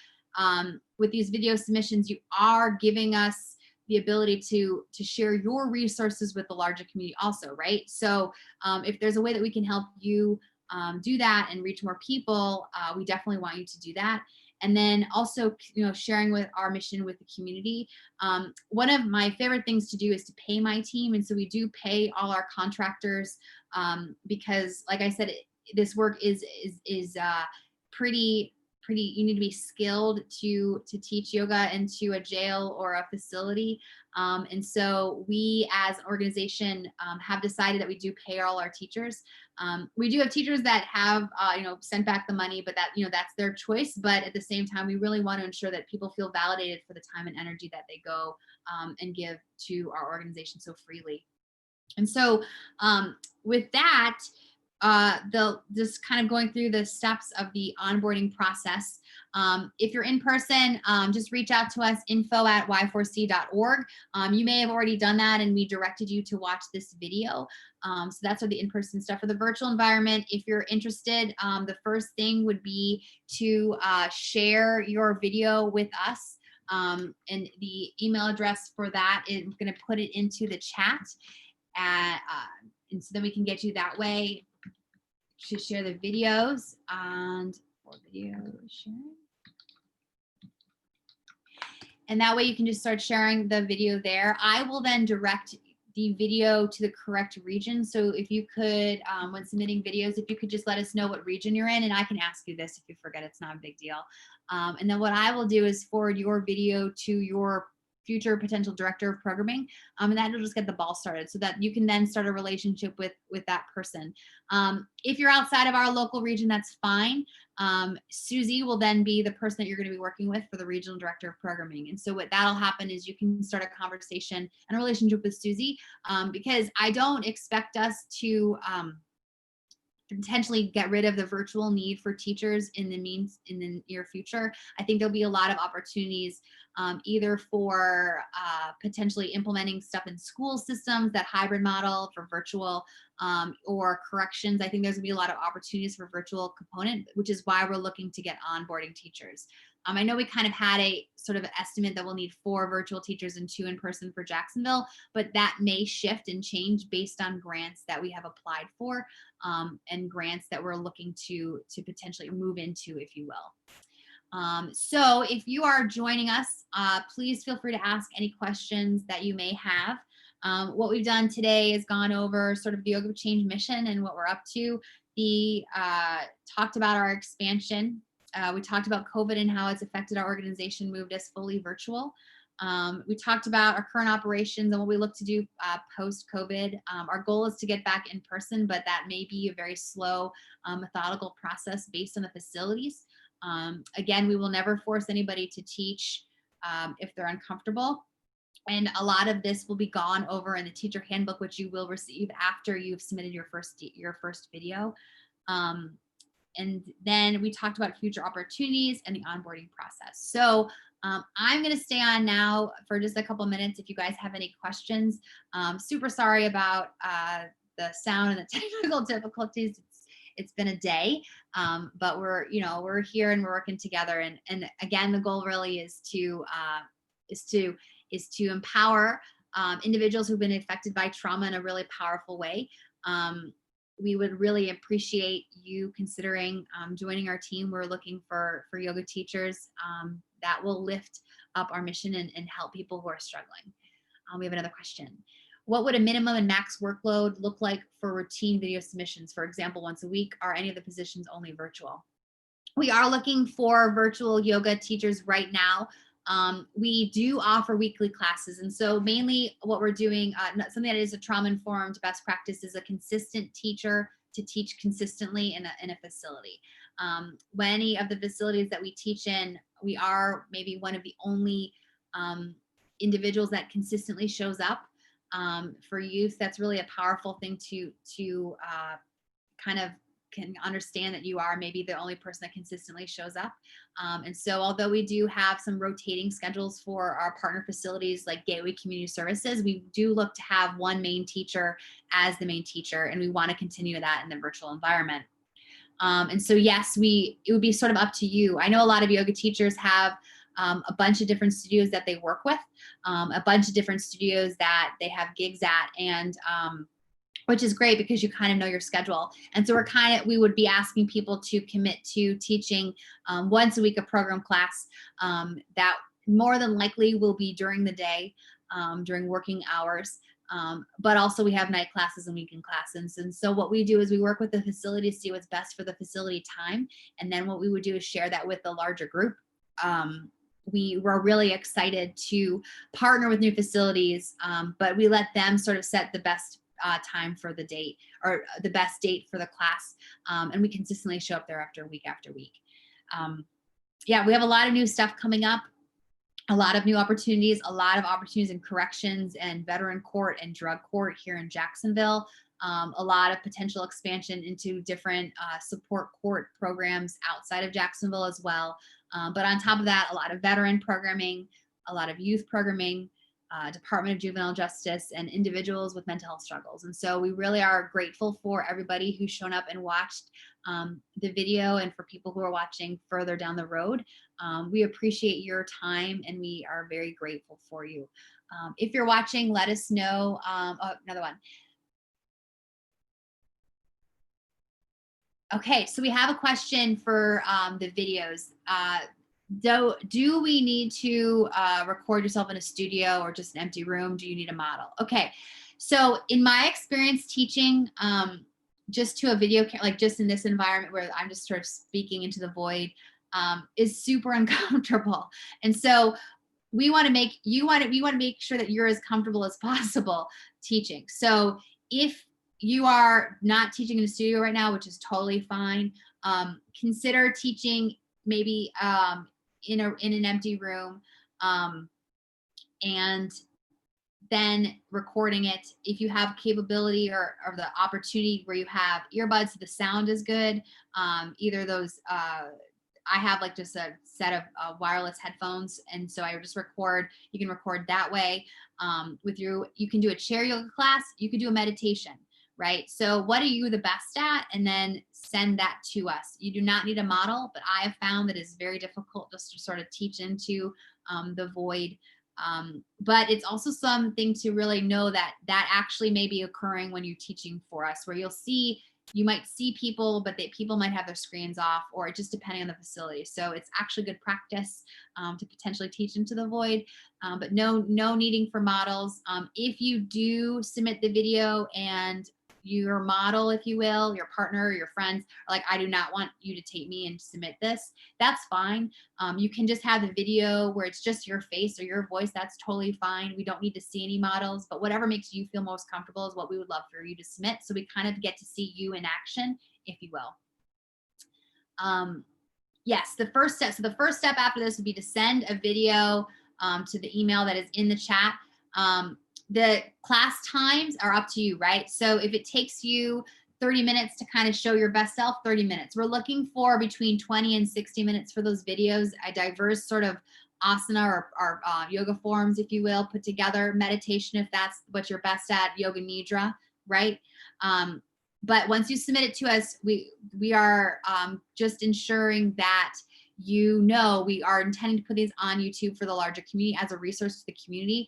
with these video submissions, you are giving us the ability to share your resources with the larger community also, right? So if there's a way that we can help you do that and reach more people, we definitely want you to do that. And then also, sharing with our mission with the community. One of my favorite things to do is to pay my team. And so we do pay all our contractors because, like I said, this work is pretty, you need to be skilled to teach yoga into a jail or a facility. And so we as an organization have decided that we do pay all our teachers. We do have teachers that have, sent back the money, but that's their choice. But at the same time, we really want to ensure that people feel validated for the time and energy that they go and give to our organization so freely. And so with that, just kind of going through the steps of the onboarding process. If you're in person, just reach out to us, info@y4c.org. You may have already done that and we directed you to watch this video. So that's for the in-person stuff. For the virtual environment, if you're interested, the first thing would be to share your video with us. And the email address for that, I'm going to put it into the chat. And so then we can get you that way to share the videos and for video sharing. And that way you can just start sharing the video there. I will then direct the video to the correct region. So if you could, when submitting videos, if you could just let us know what region you're in, and I can ask you this if you forget, it's not a big deal. And then what I will do is forward your video to your future potential director of programming, and that will just get the ball started so that you can then start a relationship with that person. If you're outside of our local region, that's fine. Susie will then be the person that you're going to be working with for the regional director of programming. And so what that'll happen is you can start a conversation and a relationship with Susie, because I don't expect us to potentially get rid of the virtual need for teachers in the near future. I think there'll be a lot of opportunities either for potentially implementing stuff in school systems, that hybrid model for virtual, or corrections. I think there's gonna be a lot of opportunities for virtual component, which is why we're looking to get onboarding teachers. I know we kind of had a sort of estimate that we'll need 4 virtual teachers and 2 in person for Jacksonville, but that may shift and change based on grants that we have applied for, and grants that we're looking to potentially move into, if you will. So if you are joining us, please feel free to ask any questions that you may have. What we've done today is gone over sort of the Yoga Change mission and what we're up to. We talked about our expansion. We talked about COVID and how it's affected our organization, moved us fully virtual. We talked about our current operations and what we look to do post-COVID. Our goal is to get back in person, but that may be a very slow, methodical process based on the facilities. Again, we will never force anybody to teach if they're uncomfortable. And a lot of this will be gone over in the teacher handbook, which you will receive after you've submitted your first video. And then we talked about future opportunities and the onboarding process. So I'm going to stay on now for just a couple minutes if you guys have any questions. Super sorry about the sound and the technical difficulties. It's been a day, but we're here and we're working together. And again, the goal really is to empower individuals who've been affected by trauma in a really powerful way. We would really appreciate you considering joining our team. We're looking for yoga teachers that will lift up our mission and help people who are struggling. We have another question. What would a minimum and max workload look like for routine video submissions? For example, once a week, are any of the positions only virtual? We are looking for virtual yoga teachers right now. We do offer weekly classes. And so mainly what we're doing, something that is a trauma-informed best practice, is a consistent teacher to teach consistently in a facility. Many of the facilities that we teach in, we are maybe one of the only individuals that consistently shows up. For youth, that's really a powerful thing to kind of can understand that you are maybe the only person that consistently shows up. And so although we do have some rotating schedules for our partner facilities like Gateway Community Services, we do look to have one main teacher as the main teacher, and we want to continue that in the virtual environment. And so yes, it would be sort of up to you. I know a lot of yoga teachers have a bunch of different studios that they work with, a bunch of different studios that they have gigs at, and which is great because you kind of know your schedule. And so we would be asking people to commit to teaching once a week a program class that more than likely will be during the day, during working hours. But also we have night classes and weekend classes. And so what we do is we work with the facility to see what's best for the facility time. And then what we would do is share that with the larger group. We were really excited to partner with new facilities, but we let them sort of set the best time for the date, or the best date for the class. And we consistently show up there week after week. Yeah, we have a lot of new stuff coming up, a lot of new opportunities, a lot of opportunities in corrections and veteran court and drug court here in Jacksonville. A lot of potential expansion into different support court programs outside of Jacksonville as well. But on top of that, a lot of veteran programming, a lot of youth programming, Department of Juvenile Justice, and individuals with mental health struggles. And so we really are grateful for everybody who's shown up and watched the video, and for people who are watching further down the road. We appreciate your time and we are very grateful for you. If you're watching, let us know. Oh, another one. Okay, so we have a question for the videos. Do we need to record yourself in a studio or just an empty room? Do you need a model? Okay, so in my experience teaching, just to a video, like just in this environment where I'm just sort of speaking into the void, is super uncomfortable. And so we want to make sure that you're as comfortable as possible teaching. So if you are not teaching in a studio right now, which is totally fine, consider teaching maybe in an empty room, and then recording it. If you have capability or the opportunity where you have earbuds, the sound is good. Either those, I have like just a set of wireless headphones, and so I just record. You can record that way. You can do a chair yoga class. You can do a meditation, right? So what are you the best at? And then send that to us. You do not need a model, but I have found that it's very difficult just to sort of teach into the void. But it's also something to really know that actually may be occurring when you're teaching for us, where you'll see you might see people, but people might have their screens off, or just depending on the facility. So it's actually good practice to potentially teach into the void, but no needing for models. If you do submit the video and your model, if you will, your partner or your friends are like, I do not want you to take me and submit this, that's fine. You can just have the video where it's just your face or your voice. That's totally fine. We don't need to see any models, but whatever makes you feel most comfortable is what we would love for you to submit. So we kind of get to see you in action, if you will. Yes, the first step. So the first step after this would be to send a video to the email that is in the chat. The class times are up to you, right? So if it takes you 30 minutes to kind of show your best self, 30 minutes. We're looking for between 20 and 60 minutes for those videos, a diverse sort of asana or yoga forms, if you will, put together, meditation, if that's what you're best at, yoga nidra, right? But once you submit it to us, we are just ensuring that we are intending to put these on YouTube for the larger community as a resource to the community.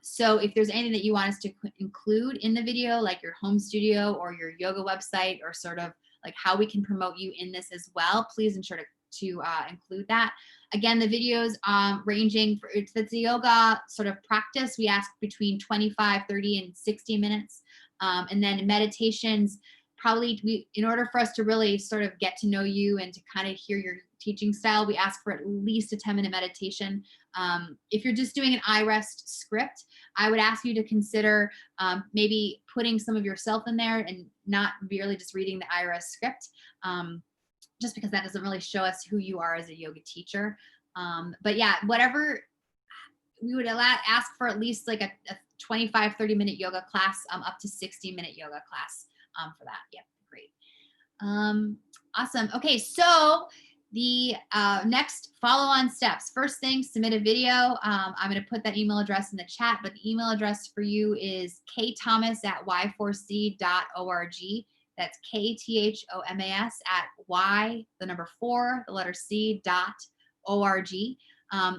So if there's anything that you want us to include in the video, like your home studio or your yoga website, or sort of like how we can promote you in this as well, please ensure to include that. Again, the videos ranging for it's the yoga sort of practice, we ask between 25, 30, and 60 minutes. And then meditations, probably in order for us to really sort of get to know you and to kind of hear your teaching style, we ask for at least a 10-minute meditation. If you're just doing an iRest script, I would ask you to consider maybe putting some of yourself in there and not merely just reading the iRest script, just because that doesn't really show us who you are as a yoga teacher. But yeah, whatever, we would ask for at least like a 25, 30-minute yoga class, up to 60-minute yoga class for that. Yep, great. Awesome. Okay, so the next follow-on steps. First thing, submit a video. I'm going to put that email address in the chat, but the email address for you is ktomas@y4c.org. That's KTHOMAS at Y, the number 4, the letter C.org.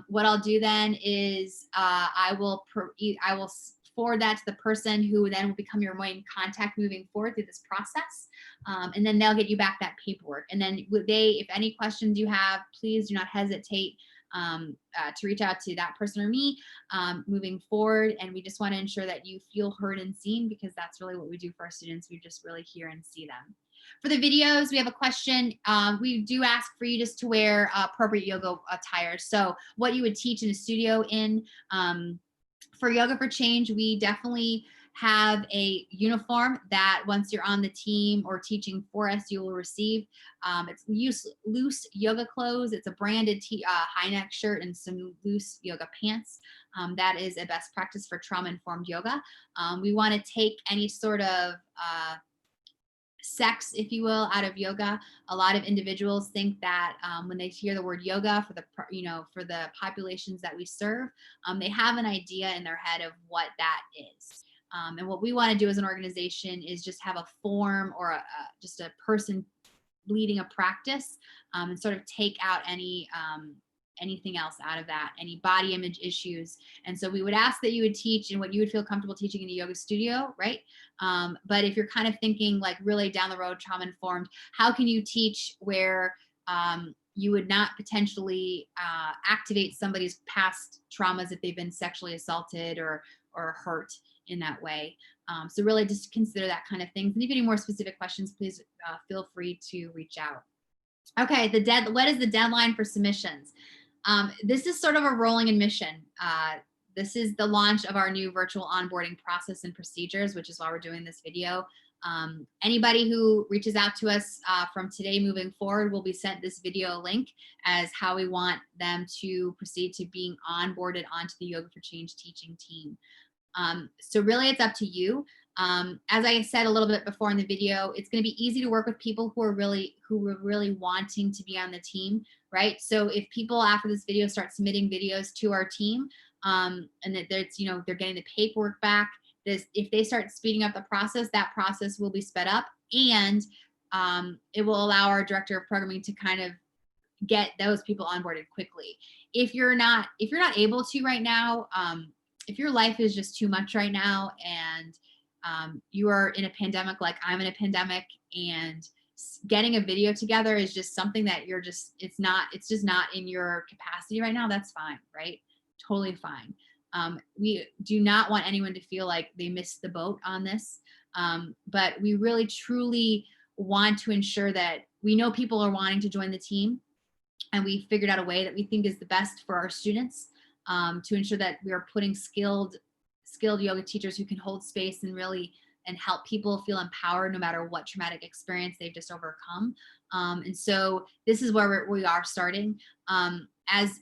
What I'll do then is I will forward that to the person who then will become your main contact moving forward through this process. And then they'll get you back that paperwork. And then if any questions you have, please do not hesitate to reach out to that person or me moving forward. And we just want to ensure that you feel heard and seen, because that's really what we do for our students. We just really hear and see them. For the videos, we have a question. We do ask for you just to wear appropriate yoga attire. So what you would teach in a studio in. For Yoga for Change, we definitely have a uniform that once you're on the team or teaching for us, you will receive. It's loose yoga clothes. It's a branded high neck shirt and some loose yoga pants. That is a best practice for trauma-informed yoga. We want to take any sort of sex, if you will, out of yoga. A lot of individuals think that when they hear the word yoga for the populations that we serve, they have an idea in their head of what that is. And what we want to do as an organization is just have a form or just a person leading a practice and sort of take out anything else out of that, any body image issues. And so we would ask that you would teach in what you would feel comfortable teaching in a yoga studio, right? But if you're kind of thinking like really down the road, trauma informed, how can you teach where you would not potentially activate somebody's past traumas if they've been sexually assaulted or hurt in that way? So really just consider that kind of things. And if you have any more specific questions, please feel free to reach out. Okay, what is the deadline for submissions? This is sort of a rolling admission. This is the launch of our new virtual onboarding process and procedures, which is why we're doing this video. Anybody who reaches out to us from today moving forward will be sent this video link as how we want them to proceed to being onboarded onto the Yoga for Change teaching team. So really it's up to you. As I said a little bit before in the video, it's going to be easy to work with people who are really wanting to be on the team, right? So if people after this video start submitting videos to our team, and that they're getting the paperwork back, if they start speeding up the process, that process will be sped up, and it will allow our director of programming to kind of get those people onboarded quickly. If you're not able to right now, if your life is just too much right now and you are in a pandemic like I'm in a pandemic and getting a video together is just something that it's just not in your capacity right now. That's fine, right? Totally fine. We do not want anyone to feel like they missed the boat on this. But we really truly want to ensure that we know people are wanting to join the team, and we figured out a way that we think is the best for our students, to ensure that we are putting skilled yoga teachers who can hold space and help people feel empowered no matter what traumatic experience they've just overcome. And so this is where we are starting. As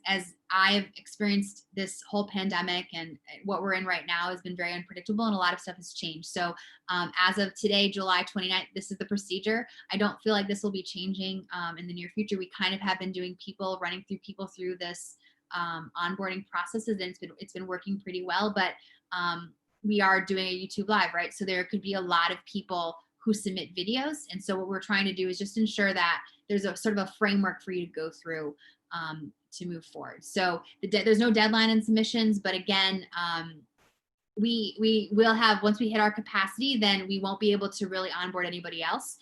I've experienced this whole pandemic, and what we're in right now has been very unpredictable, and a lot of stuff has changed. So as of today, July 29th, this is the procedure. I don't feel like this will be changing in the near future. We kind of have been doing running people through this onboarding processes, and it's been working pretty well. But we are doing a YouTube live, right? So there could be a lot of people who submit videos. And so what we're trying to do is just ensure that there's a sort of a framework for you to go through to move forward. So there's no deadline in submissions, but again, we will have, once we hit our capacity, then we won't be able to really onboard anybody else.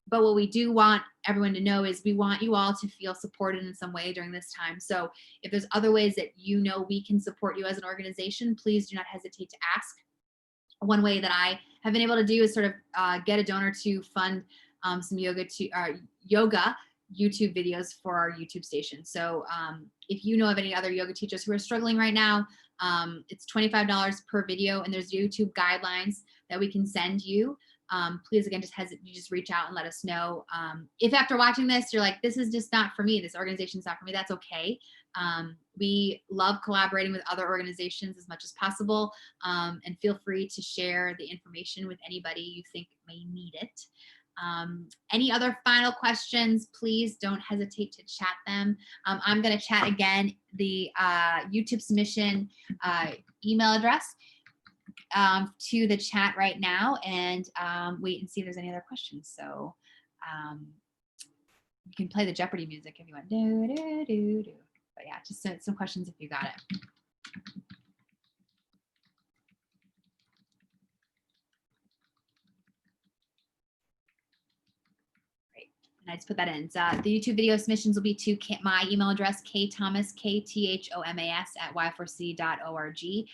But what we do want everyone to know is we want you all to feel supported in some way during this time. So if there's other ways that we can support you as an organization, please do not hesitate to ask. One way that I have been able to do is sort of get a donor to fund some yoga YouTube videos for our YouTube station. So if you know of any other yoga teachers who are struggling right now, it's $25 per video, and there's YouTube guidelines that we can send you. Please, again, just reach out and let us know. If after watching this, you're like, this is just not for me, this organization's not for me, that's okay. We love collaborating with other organizations as much as possible, and feel free to share the information with anybody you think may need it. Any other final questions, please don't hesitate to chat them. I'm going to chat again the YouTube submission email address to the chat right now, and wait and see if there's any other questions. So you can play the Jeopardy music if you want. Do, do, do, do. But yeah, just some questions if you got it. Great. And I just put that in. So, the YouTube video submissions will be to my email address, ktomas, KTHOMAS @y4c.org.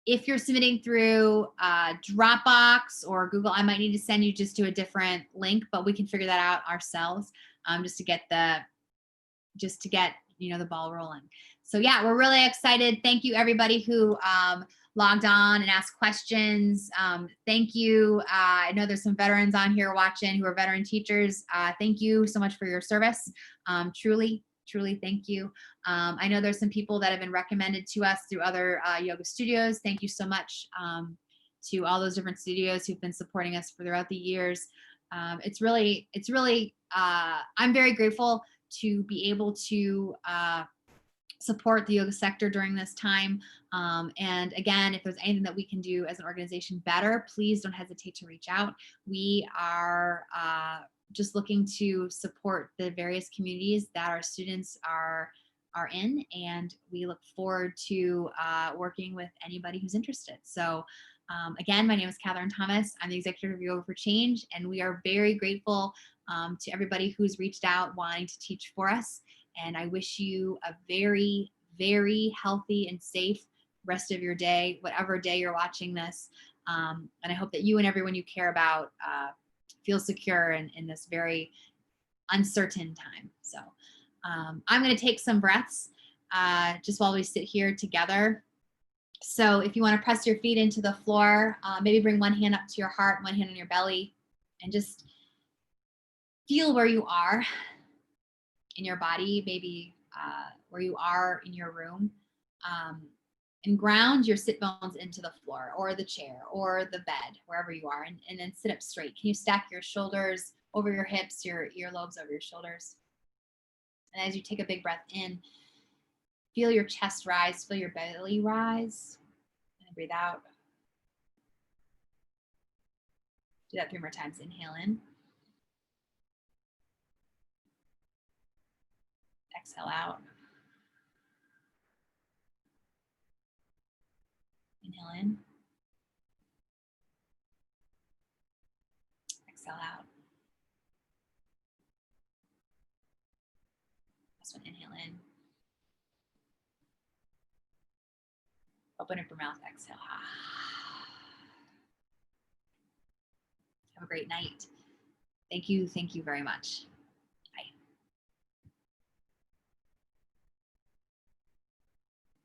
If you're submitting through Dropbox or Google, I might need to send you just to a different link, but we can figure that out ourselves, just to get the ball rolling. So yeah, we're really excited. Thank you everybody who logged on and asked questions. Thank you. I know there's some veterans on here watching who are veteran teachers. Thank you so much for your service. Truly thank you. I know there's some people that have been recommended to us through other yoga studios. Thank you so much to all those different studios who've been supporting us throughout the years. It's really I'm very grateful to be able to support the yoga sector during this time. And again, if there's anything that we can do as an organization better, please don't hesitate to reach out. We are just looking to support the various communities that our students are in, and we look forward to working with anybody who's interested. So again, my name is Catherine Thomas. I'm the Executive of Yoga for Change, and we are very grateful to everybody who's reached out wanting to teach for us. And I wish you a very, very healthy and safe rest of your day, whatever day you're watching this. And I hope that you and everyone you care about feel secure in this very uncertain time. So I'm going to take some breaths just while we sit here together. So if you want to press your feet into the floor, maybe bring one hand up to your heart, one hand on your belly, and just feel where you are in your body, maybe where you are in your room, and ground your sit bones into the floor or the chair or the bed, wherever you are, and then sit up straight. Can you stack your shoulders over your hips, your earlobes over your shoulders? And as you take a big breath in, feel your chest rise, feel your belly rise, and breathe out. Do that 3 more times. Inhale in. Exhale out. Inhale in. exhale out. Last one, inhale in. Open up your mouth, exhale. Have a great night. Thank you very much.